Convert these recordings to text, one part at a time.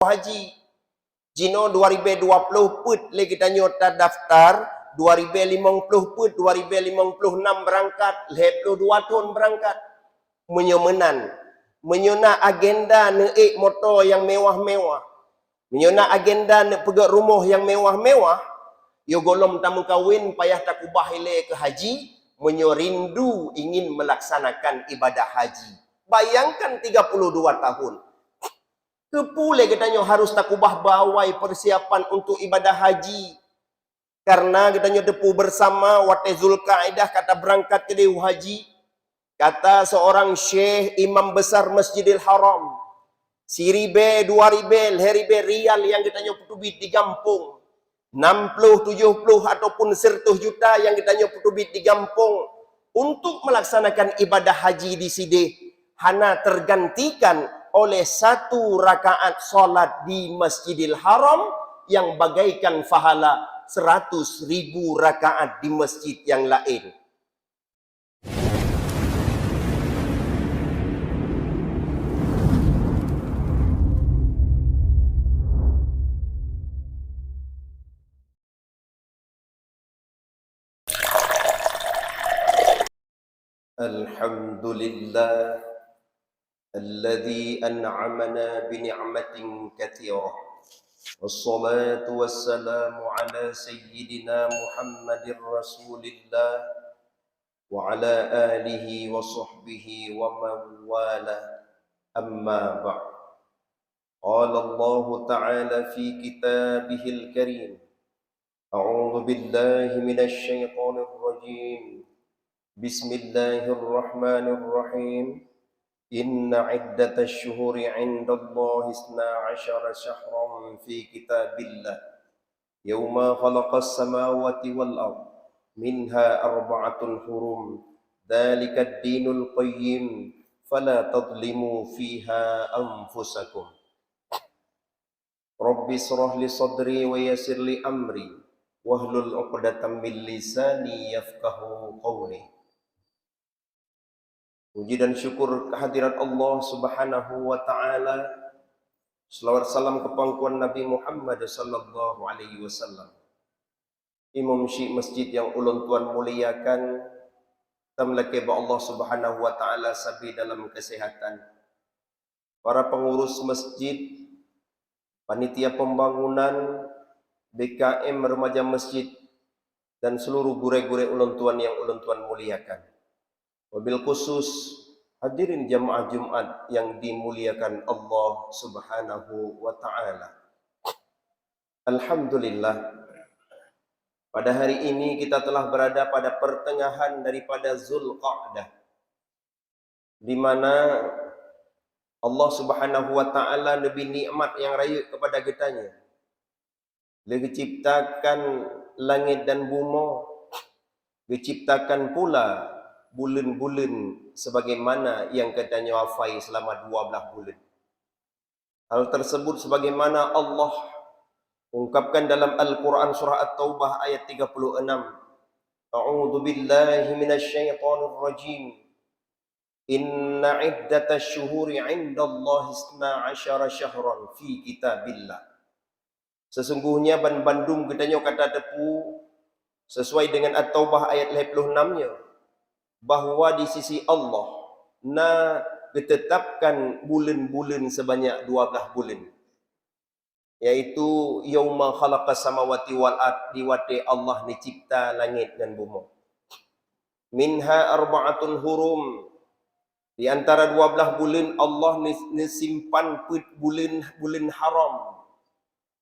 haji. Jino 2020 put lagi kita nyota daftar, 2050 put, 2056 berangkat, 22 tahun berangkat. Menyomenan, menyona agenda neik motor yang mewah-mewah. Menyona agenda nak pergi rumah yang mewah-mewah. Yo golom tamu kawin payah tak ubah ile ke haji, menyorindu ingin melaksanakan ibadah haji. Bayangkan 32 tahun. Kepule katanya harus tak ubah bawai persiapan untuk ibadah haji. Karena katanya depu bersama wate Zulkaidah kata berangkat ke dewa haji. Kata seorang syekh imam besar Masjidil Haram. Siribe, 2 ribe, heribe rial yang katanya putubit di gampung. 60, 70 ataupun 100 juta yang katanya putubit di gampung. Untuk melaksanakan ibadah haji di sini. Hana tergantikan oleh 1 rakaat solat di Masjidil Haram yang bagaikan pahala 100.000 rakaat di masjid yang lain. Alhamdulillah الذي أنعمنا بنعمة كثيرة والصلاة والسلام على سيدنا محمد رسول الله وعلى آله وصحبه ومن والاه أما بعد قال الله تعالى في كتابه الكريم أعوذ بالله من الشيطان الرجيم بسم الله الرحمن الرحيم إن عدة الشهور عند الله 12 شهرا في كتاب الله يوم خلق السماوات والأرض منها 4 حرم ذلك الدين القيم فلا تظلموا فيها أنفسكم رب اشرح لي صدري ويسر لي أمري واحلل عقدة من لساني يفقهوا قولي. Puji dan syukur kehadirat Allah Subhanahu wa taala. Selawat salam ke pangkuan Nabi Muhammad sallallahu alaihi wasallam. Imam Syekh masjid yang ulun tuan muliakan, tamlake ba Allah Subhanahu wa taala sabi dalam kesehatan. Para pengurus masjid, panitia pembangunan, BKM remaja masjid dan seluruh gure-gure ulun tuan yang ulun tuan muliakan. Wabil khusus hadirin jamaah Jumat yang dimuliakan Allah Subhanahu wa taala. Alhamdulillah, pada hari ini kita telah berada pada pertengahan daripada Zulqa'dah, di mana Allah Subhanahu wa taala lebih nikmat yang raya kepada kitanya. Lebih ciptakan langit dan bumi, diciptakan pula bulan-bulan sebagaimana yang katanya wafai selama 12 bulan. Hal tersebut sebagaimana Allah ungkapkan dalam Al-Quran surah At-Taubah ayat 36. A'udzu billahi minasyaitonir rajim. Inna iddatash syuhuri 'indallahi 12 syahran fi kitabillah. Sesungguhnya Bandung katanya kata tepu sesuai dengan At-Taubah ayat 56-nya. Bahawa di sisi Allah ditetapkan bulan-bulan sebanyak 12 bulan, yaitu yauma khalaqas samawati wal ard, di wate Allah dicipta langit dan bumi. Minha 4 hurum, di antara 12 bulan Allah simpan bulan haram.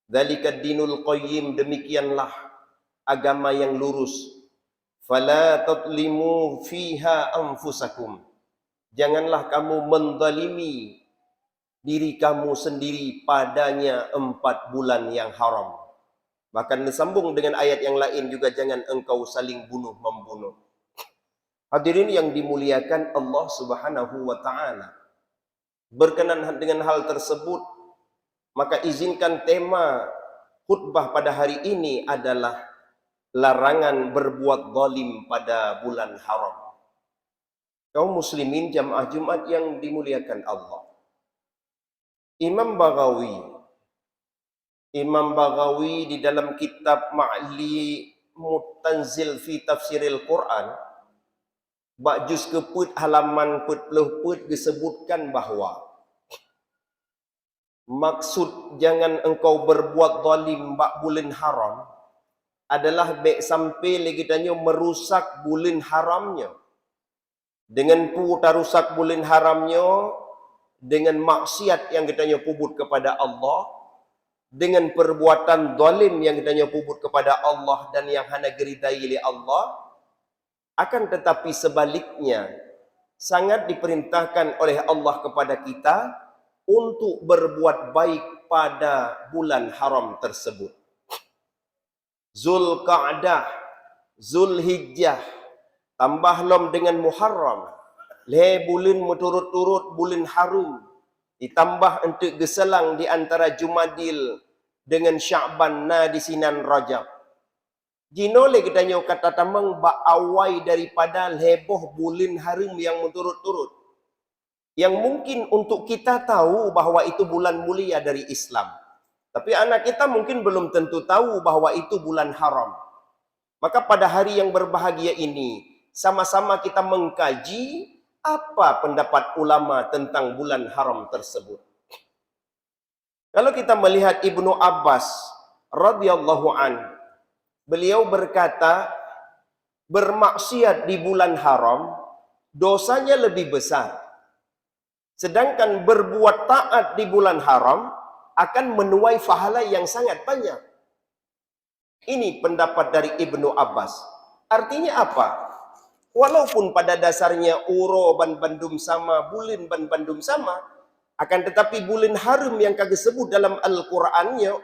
Dzalika dinul qayyim, demikianlah agama yang lurus. Fala tadlimu fiha anfusakum, janganlah kamu menzalimi diri kamu sendiri padanya 4 bulan yang haram. Bahkan disambung dengan ayat yang lain juga, jangan engkau saling bunuh membunuh. Hadirin yang dimuliakan Allah Subhanahu wa taala, berkenan dengan hal tersebut, maka izinkan tema khutbah pada hari ini adalah larangan berbuat zalim pada bulan haram. Kaum muslimin jamaah Jumat yang dimuliakan Allah, Imam Baghawi Imam Baghawi di dalam kitab Ma'li Mutanzil fi Tafsiril Quran, bak juz keput halaman 40 disebutkan bahawa maksud jangan engkau berbuat zalim bak bulan haram adalah baik sampai lagi tanya merusak bulan haramnya. Dengan putar rusak bulan haramnya, dengan maksiat yang kita pubut kepada Allah, dengan perbuatan zalim yang kita pubut kepada Allah dan yang hanya geridai oleh Allah. Akan tetapi sebaliknya, sangat diperintahkan oleh Allah kepada kita untuk berbuat baik pada bulan haram tersebut. Zulqa'dah, Zulhijjah, tambah lom dengan Muharram. Bulan berturut-turut bulan harum. Ditambah untuk geselang di antara Jumadil dengan Sya'ban na di sinan Rajab. Jino le kita nyo kata tamang ba awai daripada heboh bulan harum yang berturut-turut. Yang mungkin untuk kita tahu bahawa itu bulan mulia dari Islam. Tapi anak kita mungkin belum tentu tahu bahawa itu bulan haram. Maka pada hari yang berbahagia ini, sama-sama kita mengkaji apa pendapat ulama tentang bulan haram tersebut. Kalau kita melihat Ibnu Abbas radhiyallahu an, beliau berkata, bermaksiat di bulan haram, dosanya lebih besar. Sedangkan berbuat taat di bulan haram, akan menuai pahala yang sangat banyak. Ini pendapat dari Ibnu Abbas. Artinya apa? Walaupun pada dasarnya uro ban bandum sama, bulan ban bandum sama, akan tetapi bulan haram yang kagak sebut dalam Al-Qur'annya,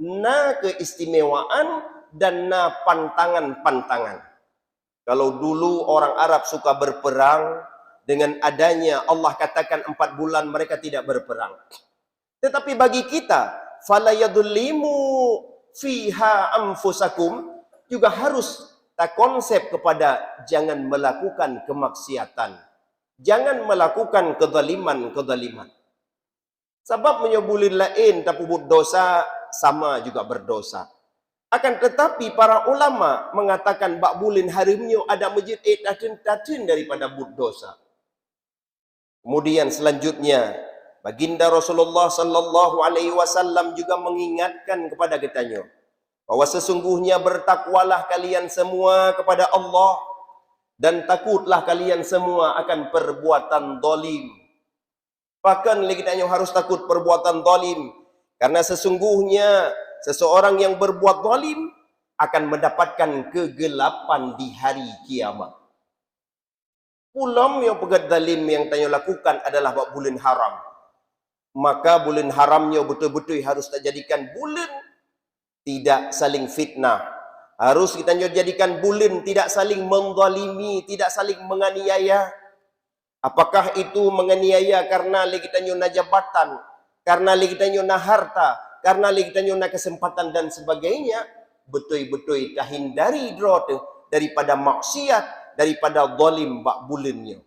na keistimewaan dan na pantangan-pantangan. Kalau dulu orang Arab suka berperang, dengan adanya Allah katakan 4 bulan mereka tidak berperang. Tetapi bagi kita, fala yadullimu fiha anfusakum, juga harus tak konsep kepada jangan melakukan kemaksiatan. Jangan melakukan kezaliman. Sebab menyebulin lain tapi buat dosa, sama juga berdosa. Akan tetapi para ulama mengatakan bak bulan harimnya ada masjid tatun daripada buat dosa. Kemudian selanjutnya, baginda Rasulullah sallallahu alaihi wasallam juga mengingatkan kepada kitanya bahwa sesungguhnya bertakwalah kalian semua kepada Allah dan takutlah kalian semua akan perbuatan zalim. Bahkan lagi kitanya harus takut perbuatan zalim, karena sesungguhnya seseorang yang berbuat zalim akan mendapatkan kegelapan di hari kiamat. Pulam yang pegat zalim yang tanya lakukan adalah bulan haram. Maka bulan haramnya betul-betul harus tak jadikan bulan tidak saling fitnah. Harus kita jadikan bulan tidak saling menzalimi, tidak saling menganiaya. Apakah itu menganiaya karena kita nyona jabatan, karena kita nyona harta, karena kita nyona kesempatan dan sebagainya, betul-betul kita hindari daripada maksiat, daripada zalim bak bulannya.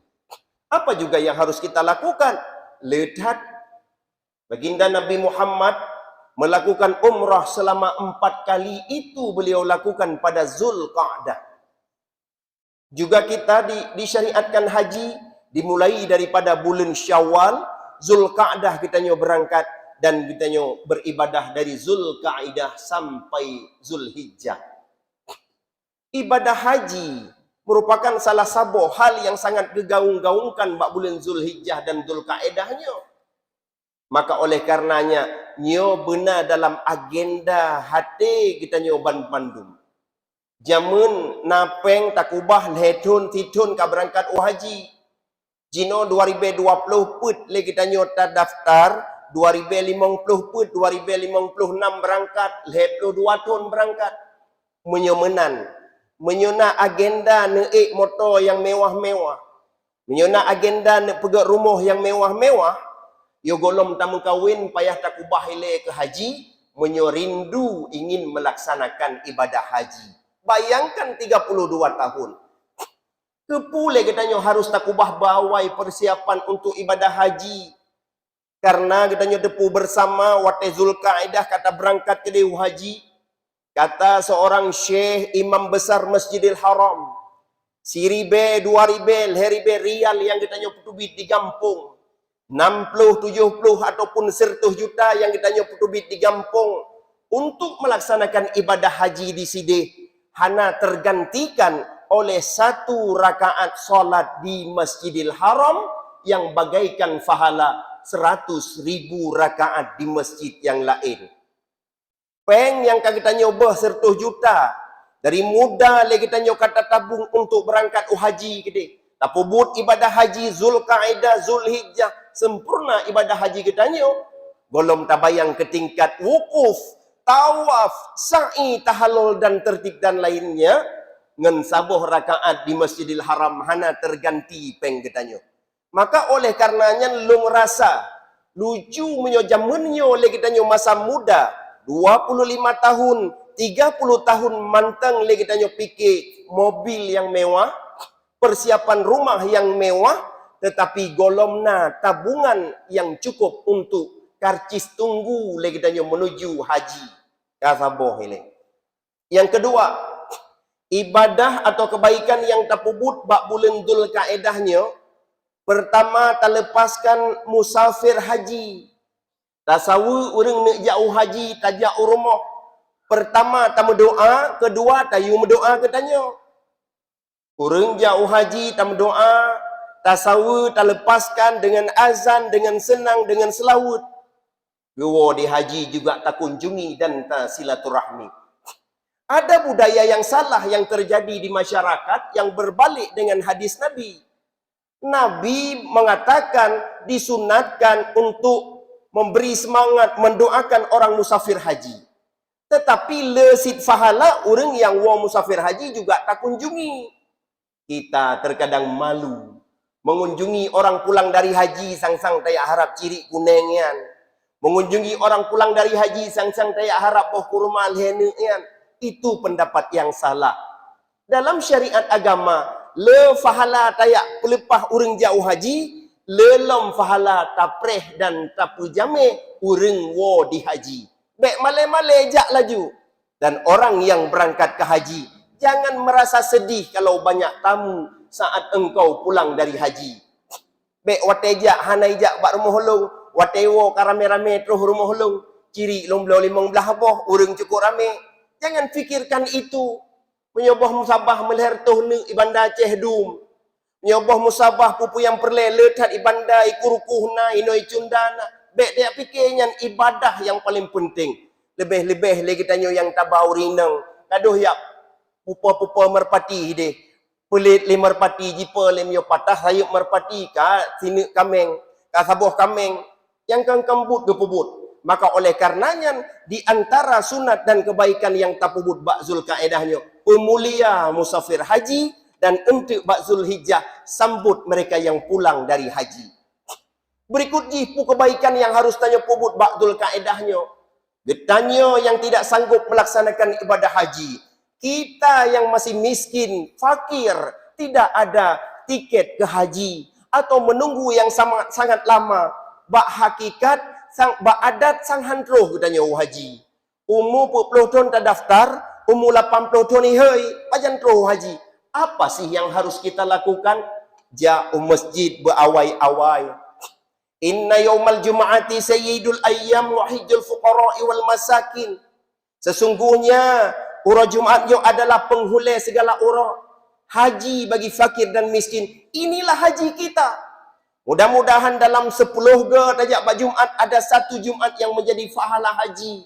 Apa juga yang harus kita lakukan? Lihat baginda Nabi Muhammad melakukan umrah selama 4 kali, itu beliau lakukan pada Zulqa'dah. Juga kita disyariatkan haji dimulai daripada bulan Syawal, Zulqa'dah kita berangkat dan kita beribadah dari Zulqa'dah sampai Zulhijjah. Ibadah haji merupakan salah satu hal yang sangat digaung-gaungkan bak bulan Zulhijjah dan Zulqa'dahnya. Maka oleh karenanya, nyo benar dalam agenda hati kita nyo bandum. Jamun napeng takubah lehun titun ka berangkat haji. Jino 2020 put le kita nyo ta daftar, 2050 put 2056 berangkat, lehun 2 tahun berangkat. Menyomenan, menyona agenda neik motor yang mewah-mewah. Menyona agenda nek pegat rumah yang mewah-mewah. Yo golom tamu kawin payah takubah ile ke haji, menyorindu ingin melaksanakan ibadah haji. Bayangkan 32 tahun. Kepule katanya harus takubah bawai persiapan untuk ibadah haji. Karena kita depu bersama wate Zulkaidah kata berangkat ke Dewa Haji. Kata seorang syekh imam besar Masjidil Haram. Siribe, 2 ribe, heribe rial yang kita nyoputubit di kampung. 60, 70 ataupun 100 juta yang kita nyoputubit di kampung. Untuk melaksanakan ibadah haji di sini. Hana tergantikan oleh 1 rakaat solat di Masjidil Haram. Yang bagaikan fahala 100.000 rakaat di masjid yang lain. Peng yang kita nyoba 100 juta. Dari muda lagi kita nyoba kata tabung untuk berangkat haji kita. Tapubut ibadah haji Zulkaidah, Zulhijjah. Sempurna ibadah haji kita nyoba. Golom tabayang ke tingkat wukuf, tawaf, sa'i, tahalul dan tertib dan lainnya. Ngen sabuh rakaat di Masjidil Haram hana terganti peng kita nyoba. Maka oleh karenanya lu ngerasa lucu menyojamunnya oleh kita nyo masa muda 25 tahun 30 tahun mantang lagi kita nyo pikir mobil yang mewah, persiapan rumah yang mewah, tetapi golomna tabungan yang cukup untuk karcis tunggu lagi kita nyo menuju haji. Kasaboh ini. Yang kedua, ibadah atau kebaikan yang tapubut bak bulan Dzulqaedahnya. Pertama, terlepaskan musafir haji. Tasawu orang nak jauh haji, tak jauh rumah. Pertama, tak berdoa. Kedua, tak you berdoa katanya. Orang jauh haji, tak berdoa. Tasawu terlepaskan dengan azan, dengan senang, dengan selawat. Gua di haji juga tak kunjungi dan tak silaturahmi. Ada budaya yang salah yang terjadi di masyarakat yang berbalik dengan hadis Nabi. Nabi mengatakan disunatkan untuk memberi semangat mendoakan orang musafir haji. Tetapi lesit fahala orang yang wa musafir haji juga tak kunjungi. Kita terkadang malu mengunjungi orang pulang dari haji sang-sang tayak harap ciri kunengian. Mengunjungi orang pulang dari haji sang-sang tayak harap poh kurma alhenian. Itu pendapat yang salah. Dalam syariat agama le fahala tayak pelepah urang jauh haji, lelom fahala tapreh dan tapu jame urang wo di haji. Bek male-male jak laju. Dan orang yang berangkat ke haji, jangan merasa sedih kalau banyak tamu saat engkau pulang dari haji. Bek watejak hanai jak bak rumah holong, watewo karame-rame terus rumah holong, ciri lomblo limong belah boh, urang cukup rame. Jangan fikirkan itu. Menyobah musabah melher tuhne ibanda Aceh Dum. Menyobah musabah pupu yang perlele tat ibanda ikurukuhna inoi cundana. Bek dia fikirnya ibadah yang paling penting. Lebih-lebih lagi tanya yang tabau rinang. Aduh ya pupa-pupa merpati deh. Pelit le merpati jipa le myo patah sayup merpati ka sini kameng. Ka sabuh kameng yang kang kembut gepubut. Maka oleh karenanya di antara sunat dan kebaikan yang tapubut bak Zulkaedahnya pemulia musafir haji dan untuk bak Zulhijjah sambut mereka yang pulang dari haji. Berikut jipu kebaikan yang harus tanya pubut bak Zulkaedahnya. Getanya yang tidak sanggup melaksanakan ibadah haji. Kita yang masih miskin, fakir, tidak ada tiket ke haji atau menunggu yang sangat lama. Bak hakikat bak adat sang handroh katanya haji. Umur 40 tahun tak daftar, umur 80 tahun ni hei, pajan roh haji. Apa sih yang harus kita lakukan? Ja'u masjid berawai-awai. Inna yaumal jum'ati sayyidul ayyam wa hijjul fuqara'i wal masakin. Sesungguhnya urah Jumatnya adalah penghulai segala urah. Haji bagi fakir dan miskin. Inilah haji kita. Mudah-mudahan dalam 10 tajak bak Jumat ada 1 Jumat yang menjadi fahala haji.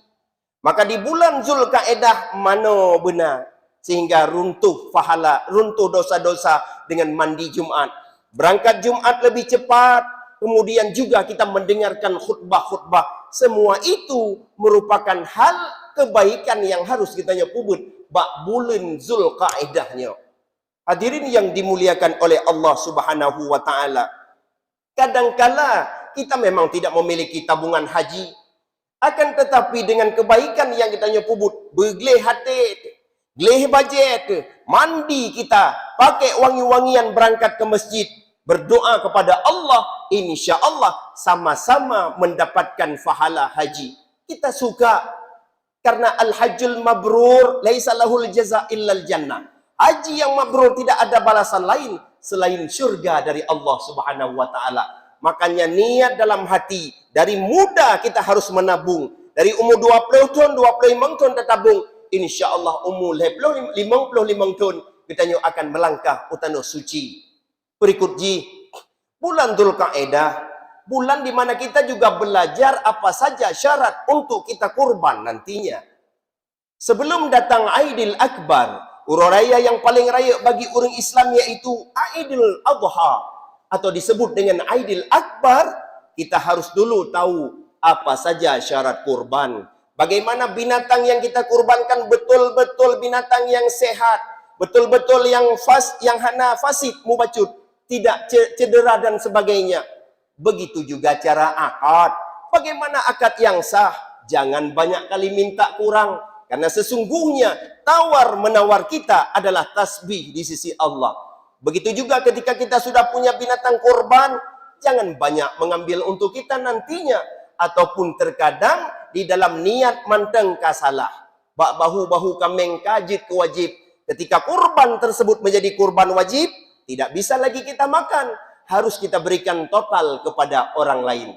Maka di bulan Zulkaedah mana benar sehingga runtuh fahala, runtuh dosa-dosa dengan mandi Jumat. Berangkat Jumat lebih cepat, kemudian juga kita mendengarkan khutbah-khutbah. Semua itu merupakan hal kebaikan yang harus kita nyepubut bak bulan Zulkaedahnya. Hadirin yang dimuliakan oleh Allah Subhanahu wa taala. Kadangkala kita memang tidak memiliki tabungan haji. Akan tetapi dengan kebaikan yang kita nyepubut, bergelih hati, gelih bajet, mandi kita, pakai wangi-wangian berangkat ke masjid. berdoa kepada Allah, insya Allah sama-sama mendapatkan pahala haji. Kita suka, karena al-hajjul mabrur laisa lahul jaza illal jannah. Haji yang mabrur tidak ada balasan lain selain syurga dari Allah Subhanahu wa taala. Makanya niat dalam hati, dari muda kita harus menabung. Dari umur 20 tahun, 25 tahun kita tabung. InsyaAllah umur 55 tahun, kita akan melangkah utano suci. Berikut ji, bulan Dzulqa'dah, bulan di mana kita juga belajar apa saja syarat untuk kita kurban nantinya. Sebelum datang Aidil Akbar, ururaya yang paling raya bagi orang Islam yaitu Aidil Adha, atau disebut dengan Aidil Akbar, kita harus dulu tahu apa saja syarat kurban. Bagaimana binatang yang kita kurbankan betul-betul binatang yang sehat, betul-betul yang hana fasid mubacut, tidak cedera dan sebagainya. Begitu juga cara akad. Bagaimana akad yang sah? Jangan banyak kali minta kurang, karena sesungguhnya tawar-menawar kita adalah tasbih di sisi Allah. Begitu juga ketika kita sudah punya binatang kurban, jangan banyak mengambil untuk kita nantinya. Ataupun terkadang di dalam niat manteng kasalah, bak bahu-bahu kameng kajit kewajib. Ketika kurban tersebut menjadi kurban wajib, tidak bisa lagi kita makan, harus kita berikan total kepada orang lain.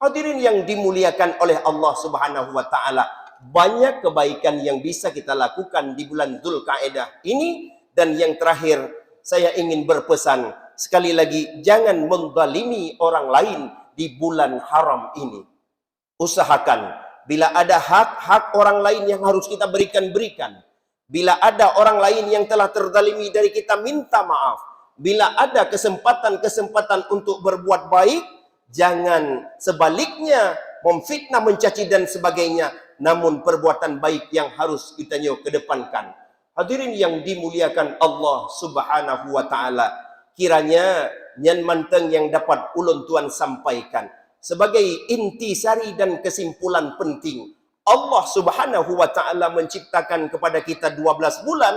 Hadirin yang dimuliakan oleh Allah Subhanahu wa taala, banyak kebaikan yang bisa kita lakukan di bulan Dzulqa'dah ini. Dan yang terakhir, saya ingin berpesan sekali lagi, jangan menzalimi orang lain di bulan haram ini. Usahakan bila ada hak orang lain yang harus kita berikan. Bila ada orang lain yang telah terzalimi dari kita, minta maaf. Bila ada kesempatan untuk berbuat baik, jangan sebaliknya memfitnah, mencaci dan sebagainya. Namun perbuatan baik yang harus kita kedepankan. Hadirin yang dimuliakan Allah Subhanahu wa taala, kiranya nyan manteng yang dapat ulun tuan sampaikan sebagai intisari dan kesimpulan penting. Allah Subhanahu wa taala menciptakan kepada kita 12 bulan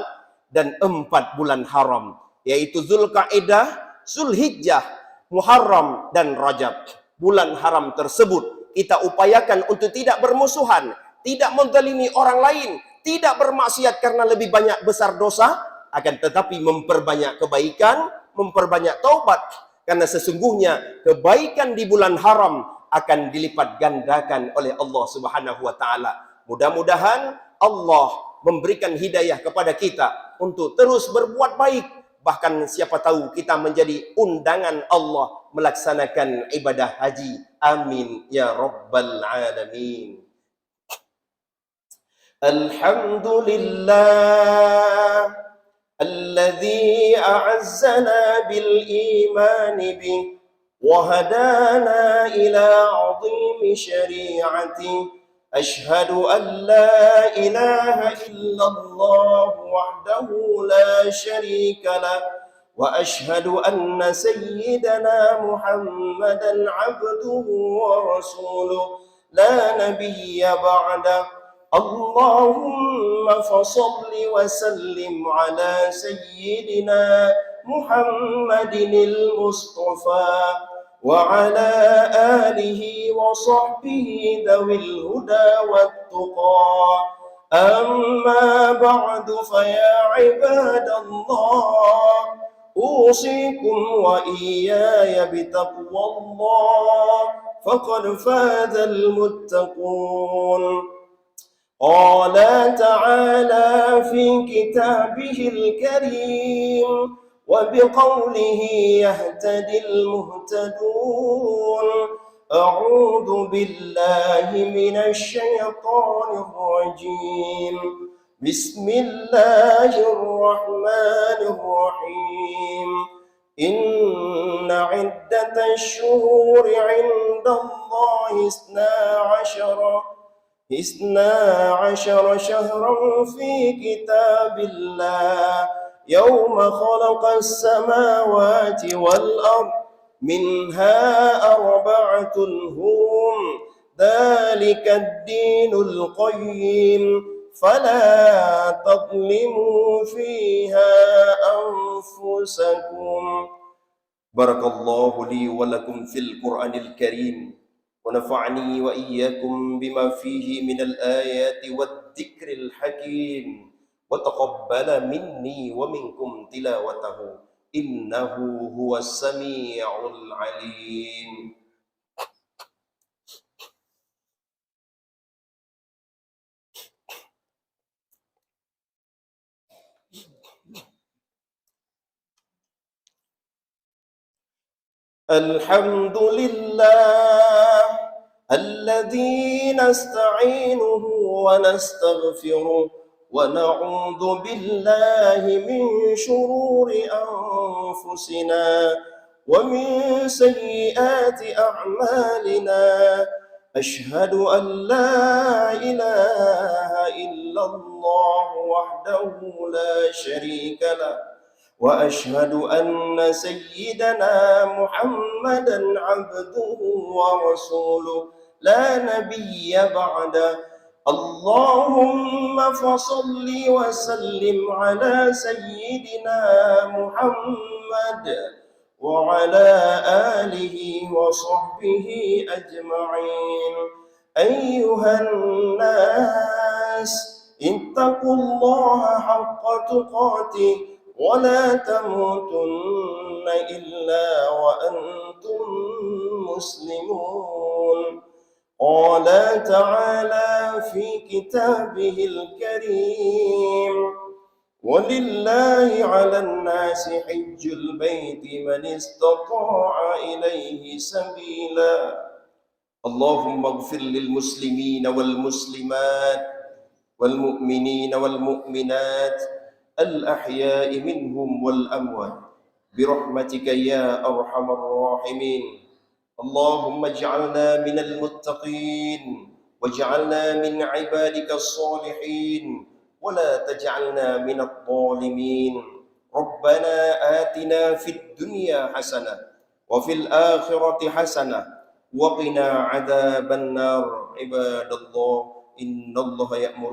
dan 4 bulan haram, yaitu Dzulqa'dah, Dzulhijjah, Muharram dan Rajab. Bulan haram tersebut kita upayakan untuk tidak bermusuhan, tidak menzalimi orang lain, tidak bermaksiat karena lebih banyak besar dosa, akan tetapi memperbanyak kebaikan, memperbanyak taubat, karena sesungguhnya kebaikan di bulan haram akan dilipat gandakan oleh Allah Subhanahu wa taala. Mudah-mudahan Allah memberikan hidayah kepada kita untuk terus berbuat baik, bahkan siapa tahu kita menjadi undangan Allah melaksanakan ibadah haji. Amin ya rabbal alamin. Alhamdulillah alladzi a'azzana bil iman bih wa hadana ila 'azimi syari'ati. Ashhadu an la ilaha illallah wahdahu la syarika lah wa ashhadu anna sayyidana Muhammadan 'abduhu wa rasuluh la nabiyya ba'dah. Allahumma fasalli wa sallim ala sayyidina Muhammadinil Mustafa wa ala alihi wa sahbihi dawil huda wat tuqa. Amma ba'du fa ya ibadallah, usikum wa iyaya bitaqwallah, faqad fazal muttaqun. قال تعالى في كتابه الكريم وبقوله يهتدي المهتدون. أعوذ بالله من الشيطان الرجيم. بسم الله الرحمن الرحيم. إن عدة الشهور عند الله 12 شهرا في كتاب الله يوم خلق السماوات والأرض منها 4 هرم ذلك الدين القيم فلا تظلموا فيها أنفسكم. Barakallahu li wa lakum fil Qur'anil Karim wa nafa'ani wa iyyakum bima fihi minal ayati wad dzikril hakim wa taqabbala minni wa minkum tilawatahu innahu huwas sami'ul alim. الحمد لله الذي نستعينه ونستغفره ونعوذ بالله من شرور أنفسنا ومن سيئات أعمالنا أشهد أن لا إله إلا الله وحده لا شريك له وأشهد أن سيدنا محمدا عبده ورسوله لا نبي بعده. اللهم فصل وسلم على سيدنا محمد وعلى آله وصحبه أجمعين. أيها الناس اتقوا الله حق تقاته ولا تموتن إلا وأنتم مسلمون. قال تعالى في كتابه الكريم ولله على الناس حج البيت من استطاع إليه سبيلا. اللهم اغفر للمسلمين والمسلمات والمؤمنين والمؤمنات الأحياء منهم والأموات برحمتك يا أرحم الراحمين. اللهم اجعلنا من المتقين واجعلنا من عبادك الصالحين ولا تجعلنا من الظالمين. ربنا آتنا في الدنيا حسنة وفي الآخرة حسنة وقنا عذاب النار. عباد الله إن الله يأمر